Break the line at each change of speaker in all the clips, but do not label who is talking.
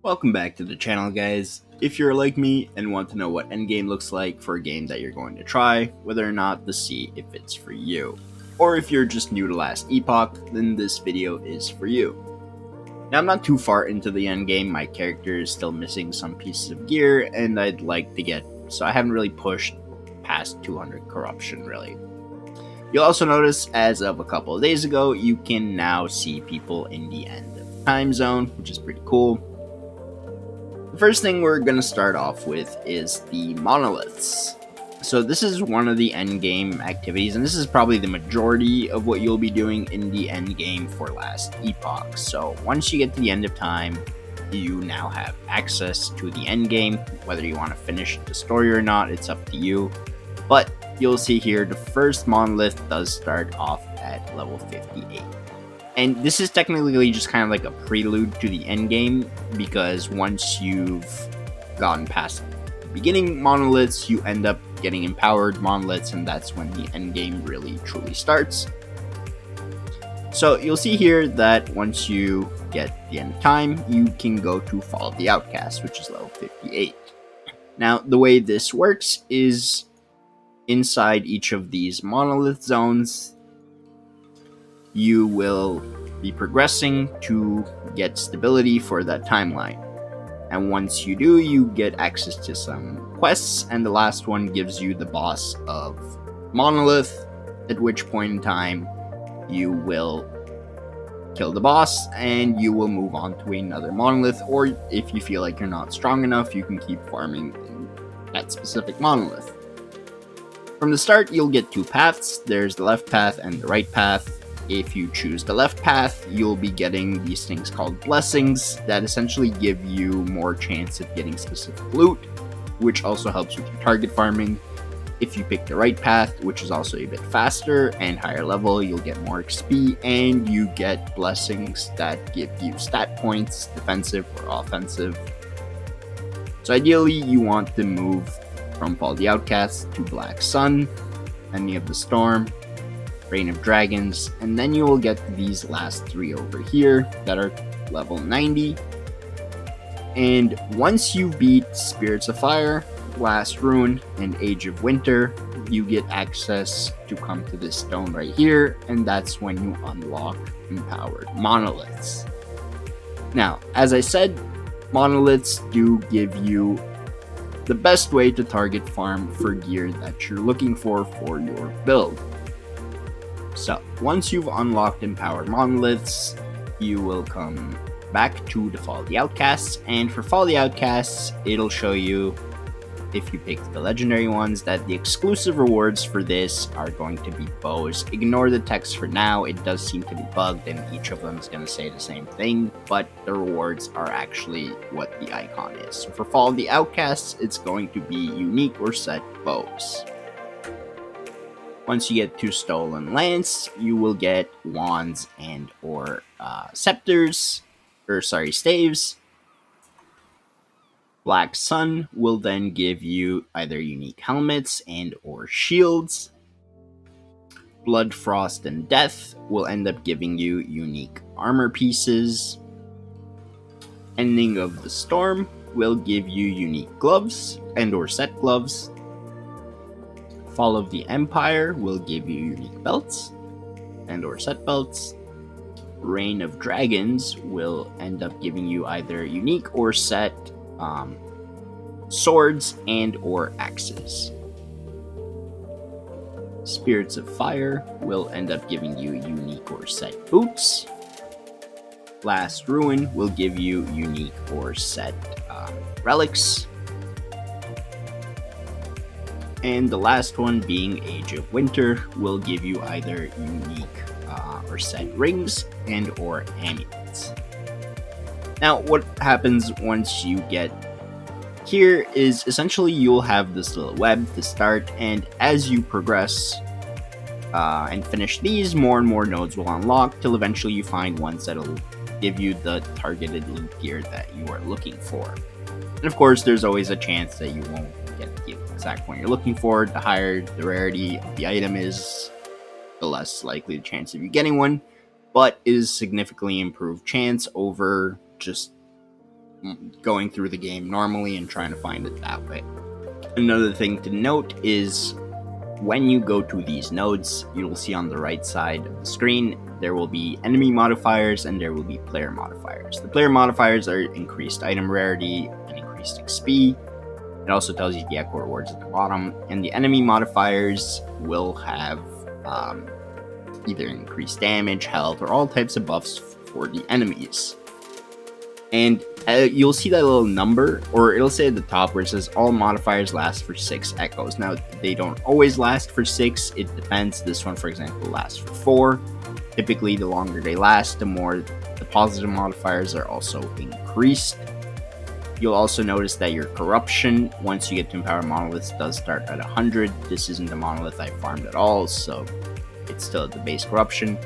Welcome back to the channel, guys. If you're like me and want to know what endgame looks like for a game that you're going to try, whether or not to see if it's for you, or if you're just new to Last Epoch, then this video is for you. Now, I'm not too far into the endgame. My character is still missing some pieces of gear, and I'd like to get, so I haven't really pushed past 200 corruption, really. You'll also notice, as of a couple of days ago, you can now see people in the end of the time zone, which is pretty cool. The first thing we're going to start off with is the monoliths. So this is one of the endgame activities, and this is probably the majority of what you'll be doing in the endgame for Last Epoch. So once you get to the end of time, you now have access to the endgame. Whether you want to finish the story or not, it's up to you. But you'll see here, the first monolith does start off at level 58. And this is technically just kind of like a prelude to the end game, because once you've gotten past the beginning monoliths, you end up getting empowered monoliths, and that's when the end game really truly starts. So you'll see here that once you get the end of time, you can go to Fall of the Outcast, which is level 58. Now, the way this works is inside each of these monolith zones, you will be progressing to get stability for that timeline. And once you do, you get access to some quests, and the last one gives you the boss of Monolith, at which point in time you will kill the boss and you will move on to another monolith, or if you feel like you're not strong enough, you can keep farming in that specific monolith. From the start, you'll get two paths. There's the left path and the right path. If you choose the left path, you'll be getting these things called blessings that essentially give you more chance of getting specific loot, which also helps with your target farming. If you pick the right path, which is also a bit faster and higher level, you'll get more XP, and you get blessings that give you stat points, defensive or offensive. So ideally, you want to move from Fall of the Outcast to Black Sun, Enemy of the Storm, Reign of Dragons, and then you will get these last three over here that are level 90. And once you beat Spirits of Fire, Last Ruin, and Age of Winter, you get access to come to this stone right here, and that's when you unlock empowered monoliths. Now, as I said, monoliths do give you the best way to target farm for gear that you're looking for your build. So, once you've unlocked empowered monoliths, you will come back to the Fall of the Outcasts, and for Fall of the Outcasts, it'll show you, if you pick the legendary ones, that the exclusive rewards for this are going to be bows. Ignore the text for now, it does seem to be bugged, and each of them is going to say the same thing, but the rewards are actually what the icon is. So for Fall of the Outcasts, it's going to be unique or set bows. Once you get to Stolen Lance, you will get wands and or staves. Black Sun will then give you either unique helmets and or shields. Blood, Frost, and Death will end up giving you unique armor pieces. Ending of the Storm will give you unique gloves and or set gloves. Fall of the Empire will give you unique belts and or set belts. Reign of Dragons will end up giving you either unique or set swords and or axes. Spirits of Fire will end up giving you unique or set boots. Last Ruin will give you unique or set relics. And the last one, being Age of Winter, will give you either unique or set rings and or amulets. Now, what happens once you get here is essentially you'll have this little web to start, and as you progress and finish these, more and more nodes will unlock till eventually you find ones that'll give you the targeted loot gear that you are looking for. And of course, there's always a chance that you won't get the exact one you're looking for. The higher the rarity of the item is, the less likely the chance of you getting one, but it is significantly improved chance over just going through the game normally and trying to find it that way. Another thing to note is when you go to these nodes, you'll see on the right side of the screen, there will be enemy modifiers and there will be player modifiers. The player modifiers are increased item rarity and increased XP. It also tells you the echo rewards at the bottom. And the enemy modifiers will have either increased damage, health, or all types of buffs for the enemies. And you'll see that little number, or it'll say at the top where it says all modifiers last for 6 echoes. Now, they don't always last for 6. It depends. This one, for example, lasts for 4. Typically, the longer they last, the more the positive modifiers are also increased. You'll also notice that your corruption, once you get to Empower Monoliths, does start at 100. This isn't a monolith I farmed at all, so it's still at the base corruption.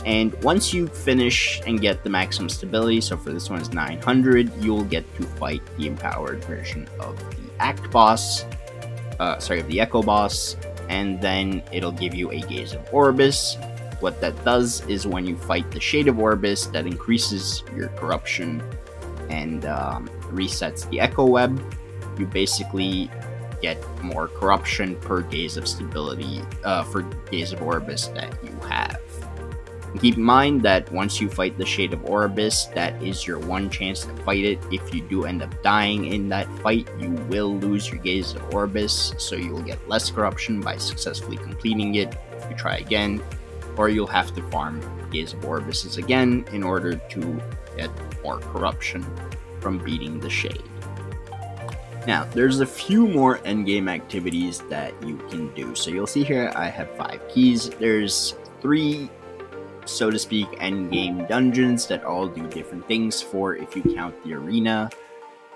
And once you finish and get the maximum stability, so for this one is 900, you'll get to fight the empowered version of the of the Echo Boss, and then it'll give you a Gaze of Orbis. What that does is when you fight the Shade of Orbis, that increases your corruption and resets the Echo Web. You basically get more corruption per Gaze of stability, for Gaze of Orbis that you have. And keep in mind that once you fight the Shade of Orbis, that is your one chance to fight it. If you do end up dying in that fight, you will lose your Gaze of Orbis, so you will get less corruption by successfully completing it if you try again, or you'll have to farm Gaze of Orbises again in order to get more corruption from beating the Shade. Now, there's a few more endgame activities that you can do. So you'll see here I have 5 keys. There's 3, so to speak, endgame dungeons that all do different things for if you count the arena,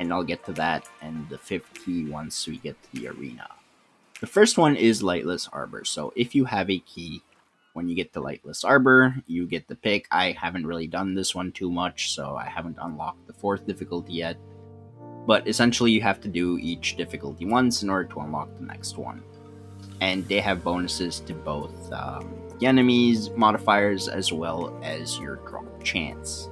and I'll get to that and the 5th key once we get to the arena. The first one is Lightless Arbor. So if you have a key, when you get to Lightless Arbor, you get the pick. I haven't really done this one too much, so I haven't unlocked the 4th difficulty yet. But essentially, you have to do each difficulty once in order to unlock the next one. And they have bonuses to both the enemies, modifiers, as well as your drop chance.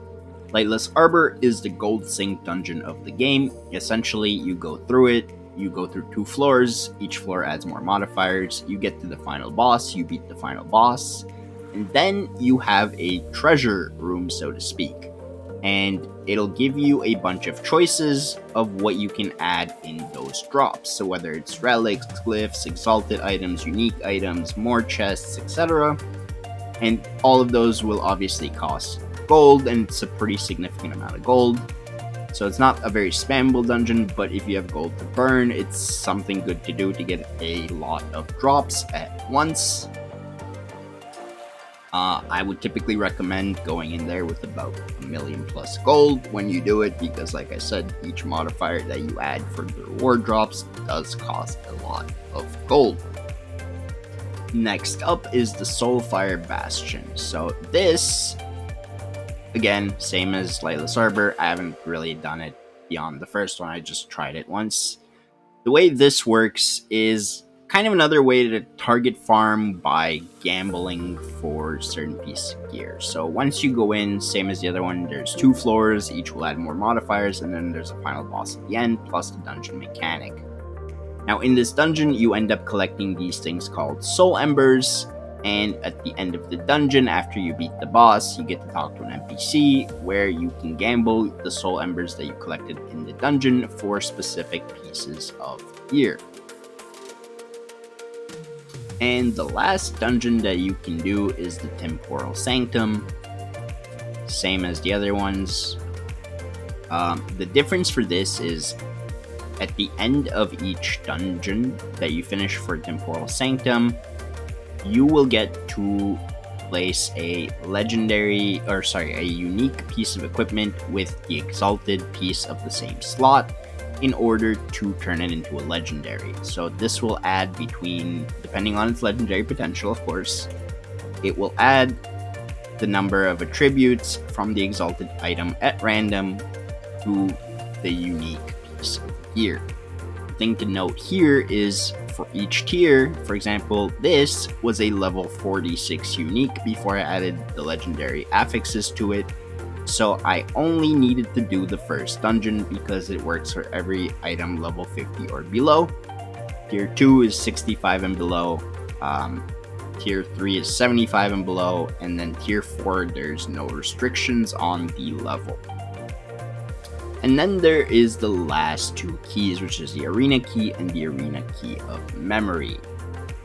Lightless Arbor is the gold sink dungeon of the game. Essentially, you go through it. You go through 2 floors, each floor adds more modifiers, you get to the final boss, you beat the final boss, and then you have a treasure room, so to speak. And it'll give you a bunch of choices of what you can add in those drops. So whether it's relics, glyphs, exalted items, unique items, more chests, etc. And all of those will obviously cost gold, and it's a pretty significant amount of gold. So it's not a very spammable dungeon, but if you have gold to burn, it's something good to do to get a lot of drops at once. I would typically recommend going in there with about 1 million plus gold when you do it, because like I said, each modifier that you add for the reward drops does cost a lot of gold. Next up is the Soulfire Bastion. So this, again, same as Lightless Arbor, I haven't really done it beyond the first one, I just tried it once. The way this works is kind of another way to target farm by gambling for certain pieces of gear. So once you go in, same as the other one, there's 2 floors, each will add more modifiers, and then there's a final boss at the end, plus the dungeon mechanic. Now in this dungeon, you end up collecting these things called Soul Embers, and at the end of the dungeon, after you beat the boss, you get to talk to an NPC where you can gamble the Soul Embers that you collected in the dungeon for specific pieces of gear. And the last dungeon that you can do is the Temporal Sanctum. Same as the other ones. The difference for this is at the end of each dungeon that you finish for Temporal Sanctum, you will get to place a unique piece of equipment with the exalted piece of the same slot in order to turn it into a legendary. So this will add depending on its legendary potential, of course, it will add the number of attributes from the exalted item at random to the unique piece of gear. The thing to note here is for each tier, for example, this was a level 46 unique before I added the legendary affixes to it. So I only needed to do the first dungeon because it works for every item level 50 or below. Tier 2 is 65 and below. Tier 3 is 75 and below. And then Tier 4, there's no restrictions on the level. And then there is the last two keys, which is the Arena Key and the Arena Key of Memory.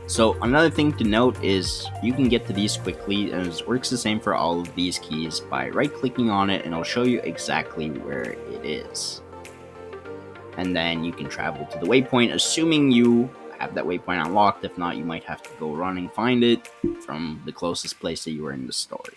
So another thing to note is you can get to these quickly, and it works the same for all of these keys by right-clicking on it, and it'll show you exactly where it is. And then you can travel to the waypoint, assuming you have that waypoint unlocked. If not, you might have to go run and find it from the closest place that you were in the story.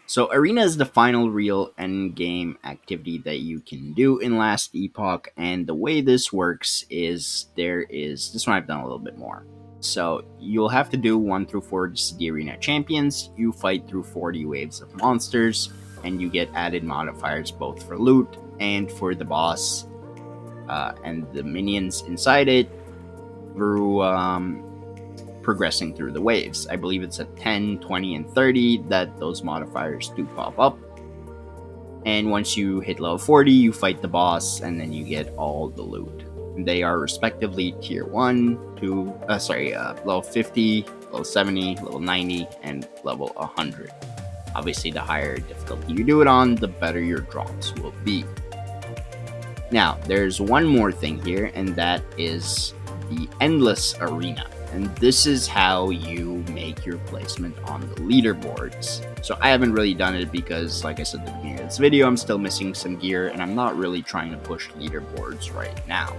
So Arena is the final real endgame activity that you can do in Last Epoch, and the way this works is this one I've done a little bit more. So you'll have to do 1 through 4 just the Arena Champions. You fight through 40 waves of monsters, and you get added modifiers both for loot and for the boss and the minions inside it through progressing through the waves. I believe it's at 10, 20, and 30 that those modifiers do pop up. And once you hit level 40, you fight the boss, and then you get all the loot. They are respectively tier 1 to, level 50, level 70, level 90, and level 100. Obviously, the higher difficulty you do it on, the better your drops will be. Now, there's one more thing here, and that is the Endless Arena. And this is how you make your placement on the leaderboards. So I haven't really done it because, like I said at the beginning of this video, I'm still missing some gear, and I'm not really trying to push leaderboards right now.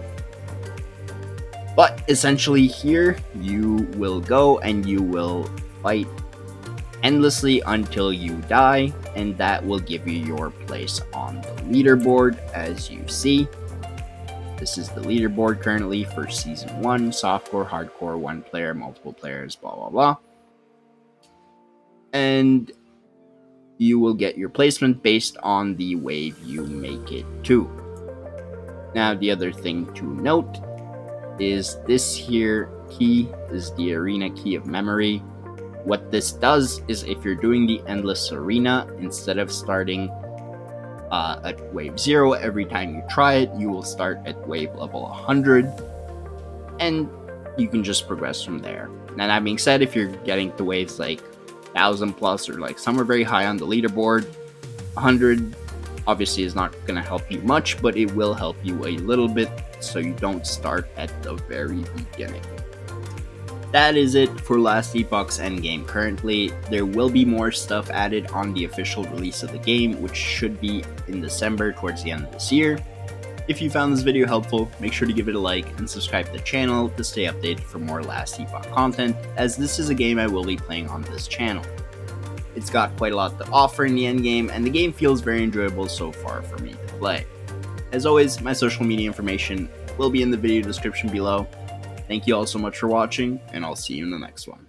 But essentially here, you will go and you will fight endlessly until you die, and that will give you your place on the leaderboard, as you see. This is the leaderboard currently for Season 1, Softcore, Hardcore, 1 player, multiple players, blah blah blah. And you will get your placement based on the wave you make it to. Now, the other thing to note is this here key is the Arena Key of Memory. What this does is if you're doing the Endless Arena, instead of starting at wave 0 every time you try it, you will start at wave level 100, and you can just progress from there. Now, that being said, if you're getting to waves like 1000 plus or like somewhere very high on the leaderboard, 100 obviously is not going to help you much, but it will help you a little bit so you don't start at the very beginning. That is it for Last Epoch's endgame currently. There will be more stuff added on the official release of the game, which should be in December towards the end of this year. If you found this video helpful, make sure to give it a like and subscribe to the channel to stay updated for more Last Epoch content, as this is a game I will be playing on this channel. It's got quite a lot to offer in the endgame, and the game feels very enjoyable so far for me to play. As always, my social media information will be in the video description below. Thank you all so much for watching, and I'll see you in the next one.